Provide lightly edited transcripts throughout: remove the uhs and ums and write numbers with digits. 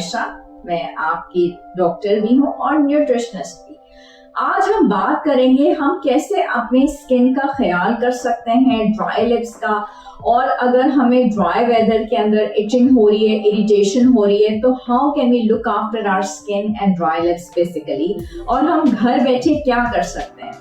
आयशा, मैं आपकी डॉक्टर भी हूँ और न्यूट्रिशनिस्ट भी। आज हम बात करेंगे हम कैसे अपनी स्किन का ख्याल कर सकते हैं, ड्राई लिप्स का। और अगर हमें ड्राई वेदर के अंदर इचिंग हो रही है, इरिटेशन हो रही है, तो how can we look after our skin and dry lips basically, और हम घर बैठे क्या कर सकते हैं।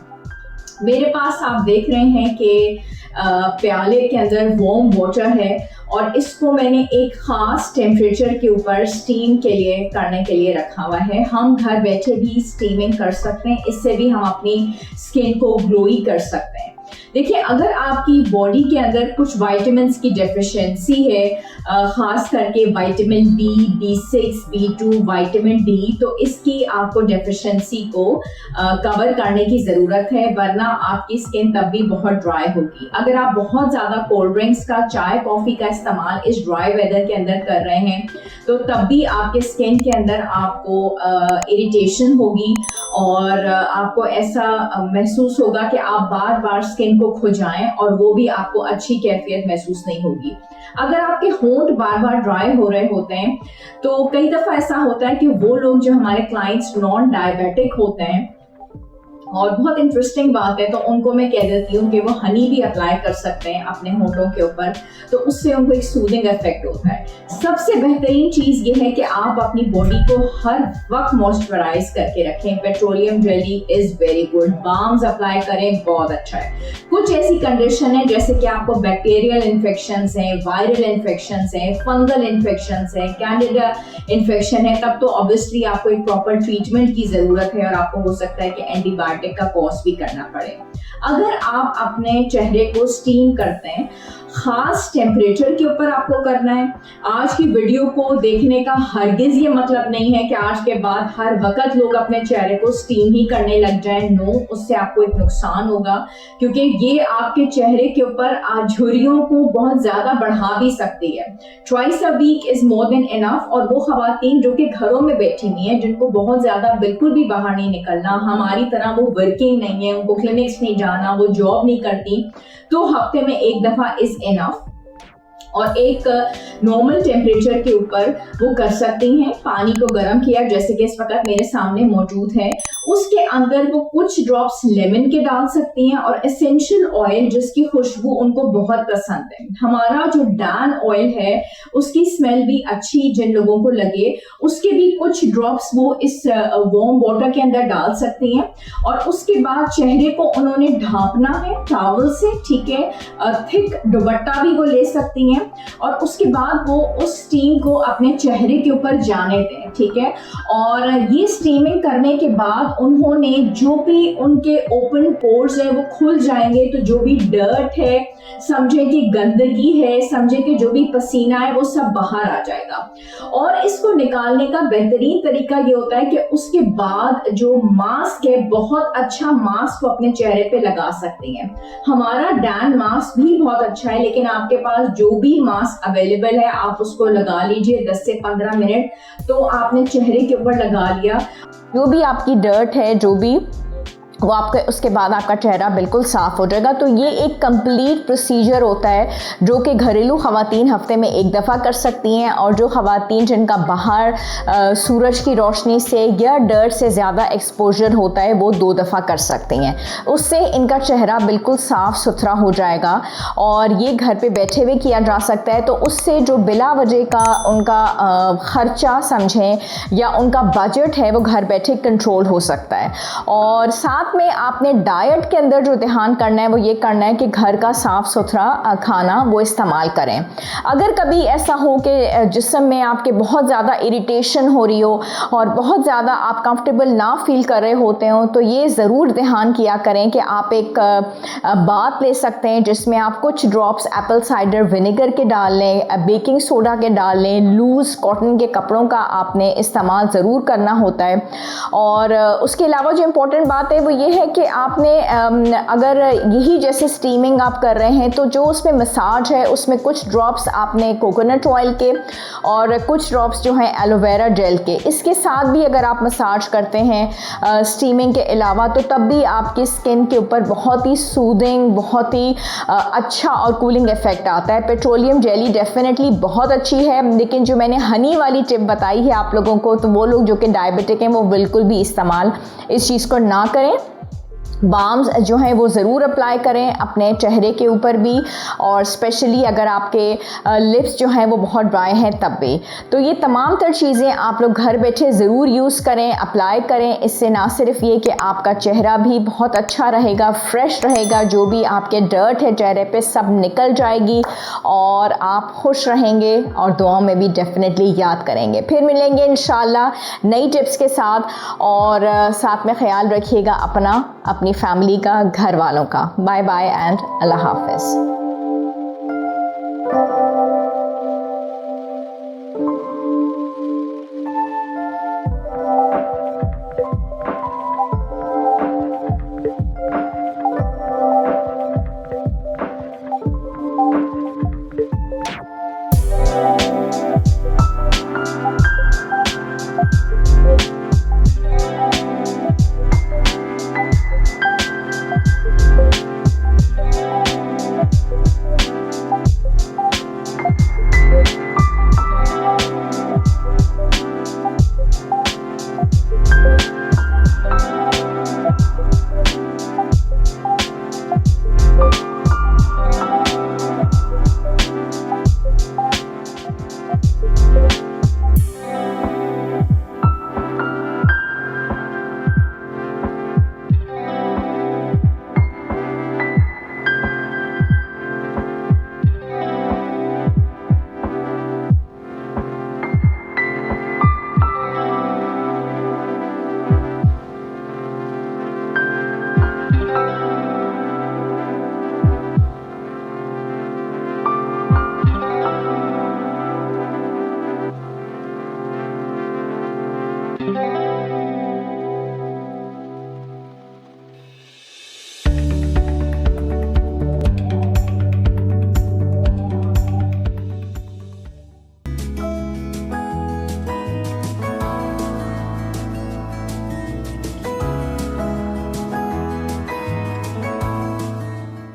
मेरे पास आप देख रहे हैं कि प्याले के अंदर वार्म वाटर है और इसको मैंने एक ख़ास टेम्परेचर के ऊपर स्टीम के लिए करने के लिए रखा हुआ है। हम घर बैठे भी स्टीमिंग कर सकते हैं, इससे भी हम अपनी स्किन को ग्लोई कर सकते हैं। देखिए, अगर आपकी बॉडी के अंदर कुछ विटामिन्स की डेफिशिएंसी है, ख़ास करके vitamin B, B6, B2, vitamin D, तो इसकी आपको डेफिशिएंसी को कवर करने की ज़रूरत है, वरना आपकी स्किन तब भी बहुत ड्राई होगी। अगर आप बहुत ज़्यादा कोल्ड ड्रिंक्स का, चाय कॉफ़ी का इस्तेमाल इस ड्राई वेदर के अंदर कर रहे हैं, तो तब भी आपके स्किन के अंदर आपको इरिटेशन होगी और आपको ऐसा महसूस होगा कि आप बार बार स्किन को खुजाएं और वो भी आपको अच्छी कैफियत महसूस नहीं होगी। अगर आपके होंठ बार बार ड्राई हो रहे होते हैं, तो कई दफ़ा ऐसा होता है कि वो लोग जो हमारे क्लाइंट्स नॉन डायबिटिक होते हैं, और बहुत इंटरेस्टिंग बात है, तो उनको मैं कह देती हूँ कि वो हनी भी अप्लाई कर सकते हैं अपने होंठों के ऊपर, तो उससे उनको एक सूदिंग इफेक्ट होता है। सबसे बेहतरीन चीज़ ये है कि आप अपनी बॉडी को हर वक्त मॉइस्चराइज करके रखें। Petroleum jelly is very good, balms apply करें, बहुत अच्छा है। कुछ ऐसी कंडीशन है जैसे कि आपको बैक्टीरियल इन्फेक्शंस हैं, वायरल इन्फेक्शंस हैं, फंगल इन्फेक्शंस हैं, कैंडिडा इन्फेक्शन है, तब तो ऑब्वियसली आपको एक प्रॉपर ट्रीटमेंट की ज़रूरत है और आपको हो सकता है कि एंटीबायोटिक का कोर्स भी करना पड़े। अगर आप अपने चेहरे को स्टीम करते हैं, खास टेम्परेचर के ऊपर आपको करना है। आज की वीडियो को देखने का हरगिज ये मतलब नहीं है कि आज के बाद हर वक्त लोग अपने चेहरे को स्टीम ही करने लग जाएं। नो, उससे आपको एक नुकसान होगा, क्योंकि ये आपके चेहरे के ऊपर झुर्रियों को बहुत ज्यादा बढ़ा भी सकती है। Twice a week is more than enough. और वो खवातीन जो कि घरों में बैठी हुई हैं, जिनको बहुत ज्यादा बिल्कुल भी बाहर नहीं निकलना, हमारी तरह वो वर्किंग नहीं है, उनको क्लिनिक्स नहीं जाना, वो जॉब नहीं करती, तो हफ्ते में एक दफा इज इनफ। और एक नॉर्मल टेम्परेचर के ऊपर वो कर सकती हैं। पानी को गर्म किया, जैसे कि इस वक्त मेरे सामने मौजूद है, उसके अंदर वो कुछ ड्रॉप्स लेमन के डाल सकती हैं और एसेंशियल ऑयल जिसकी खुशबू उनको बहुत पसंद है। हमारा जो डैन ऑयल है उसकी स्मेल भी अच्छी जिन लोगों को लगे, उसके भी कुछ ड्रॉप्स वो इस वार्म वाटर के अंदर डाल सकती हैं। और उसके बाद चेहरे को उन्होंने ढांपना है टॉवल से, ठीक है, थिक दुपट्टा भी वो ले सकती हैं, और उसके बाद वो उस स्टीम को अपने चेहरे के ऊपर जाने दें, ठीक है। और ये स्टीमिंग करने के बाद उन्होंने जो भी उनके ओपन पोर्स है वो खुल जाएंगे, तो जो भी डर्ट है, समझे कि गंदगी है, समझे कि जो भी पसीना है, वो सब बाहर आ जाएगा। और इसको निकालने का बेहतरीन तरीका ये होता है कि उसके बाद जो मास्क है, बहुत अच्छा मास्क अपने चेहरे पे लगा सकती हैं। हमारा डैन मास्क भी बहुत अच्छा है, लेकिन आपके पास जो भी मास्क अवेलेबल है आप उसको लगा लीजिए 10 से 15 मिनट। तो आपने चेहरे के ऊपर लगा लिया, जो भी आपकी डर्ट है, जो भी वो आपके, उसके बाद आपका चेहरा बिल्कुल साफ़ हो जाएगा। तो ये एक कंप्लीट प्रोसीजर होता है जो कि घरेलू ख़वातीन हफ्ते में एक दफ़ा कर सकती हैं, और जो ख़वातीन जिनका बाहर सूरज की रोशनी से या डर्ट से ज़्यादा एक्सपोजर होता है वो 2 दफ़ा कर सकती हैं। उससे इनका चेहरा बिल्कुल साफ़ सुथरा हो जाएगा और ये घर पे बैठे हुए किया जा सकता है। तो उससे जो बिला वजह का उनका ख़र्चा समझें या उनका बजट है वो घर बैठे कंट्रोल हो सकता है। और साथ में आपने डाइट के अंदर जो ध्यान करना है वो ये करना है कि घर का साफ़ सुथरा खाना वो इस्तेमाल करें। अगर कभी ऐसा हो कि जिस्म में आपके बहुत ज़्यादा इरिटेशन हो रही हो और बहुत ज़्यादा आप कंफर्टेबल ना फील कर रहे होते हो, तो ये ज़रूर ध्यान किया करें कि आप एक बात ले सकते हैं जिसमें आप कुछ ड्रॉप्स एप्पल साइडर विनेगर के डाल लें, बेकिंग सोडा के डाल लें, लूज़ कॉटन के कपड़ों का आपने इस्तेमाल ज़रूर करना होता है। और उसके अलावा जो इम्पोर्टेंट बात है वो ये है कि आपने अगर यही जैसे स्टीमिंग आप कर रहे हैं तो जो उसमें मसाज है उसमें कुछ ड्रॉप्स आपने कोकोनट ऑयल के और कुछ ड्रॉप्स जो हैं एलोवेरा जेल के, इसके साथ भी अगर आप मसाज करते हैं स्टीमिंग के अलावा तो तब भी आपकी स्किन के ऊपर बहुत ही सूदिंग, बहुत ही अच्छा और कूलिंग इफेक्ट आता है। पेट्रोलियम जेली डेफिनेटली बहुत अच्छी है, लेकिन जो मैंने हनी वाली टिप बताई है आप लोगों को, तो वो लोग जो कि डायबिटिक हैं वो बिल्कुल भी इस्तेमाल इस चीज़ को ना करें। बाम्स जो हैं वो ज़रूर अप्लाई करें अपने चेहरे के ऊपर भी, और स्पेशली अगर आपके लिप्स जो हैं वो बहुत ड्राई हैं तब भी। तो ये तमाम तर चीज़ें आप लोग घर बैठे ज़रूर यूज़ करें, अप्लाई करें। इससे ना सिर्फ ये कि आपका चेहरा भी बहुत अच्छा रहेगा, फ्रेश रहेगा, जो भी आपके डर्ट है चेहरे पे सब निकल जाएगी और आप खुश रहेंगे और दुआओं में भी डेफिनेटली याद करेंगे। फिर मिलेंगे इंशाल्लाह नई टिप्स के साथ, और साथ में ख्याल रखिएगा अपना, अपनी फैमिली का, घर वालों का। बाय बाय एंड अल्लाह हाफ़िज़।